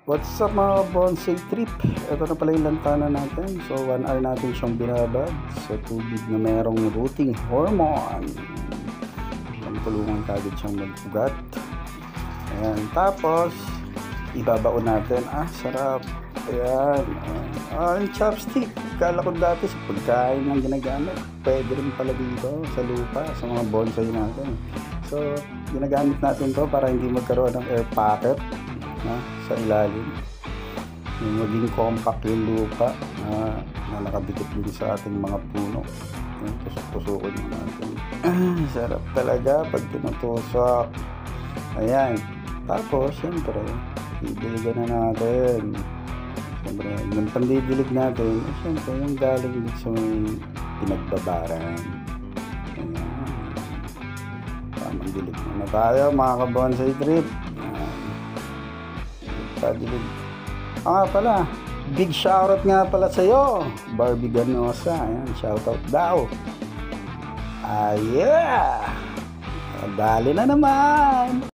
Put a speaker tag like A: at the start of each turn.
A: What's up mga bonsai trip? Ito na pala yung lantana natin. So 1 hour natin siyang binabad sa tubig na merong rooting hormone. Tulungan kagad siyang mag-ugat. Ayan. Tapos ibabaon natin. Sarap. Ayan. Yung chopstick. Kala ko dati sa pagkain ng ginagamit. Pwede rin pala dito sa lupa, sa mga bonsai natin. So ginagamit natin to para hindi magkaroon ng air pocket sa ilalim, yung maging compact yung lupa na nakabikit din sa ating mga puno. Tusok-tusokon natin. Sarap talaga pag tinutusok. Ayan. Tapos syempre didiligan na natin. Syempre yung pandidilig natin, syempre yung galing din sa may pinagbabaran. Ayan. Tamang dilig na tayo mga ka-bonsai trip. Padilig. Pala, big shoutout nga pala sa'yo, Barbie Ganosa. Ayan, shoutout daw. Yeah! Dali na naman!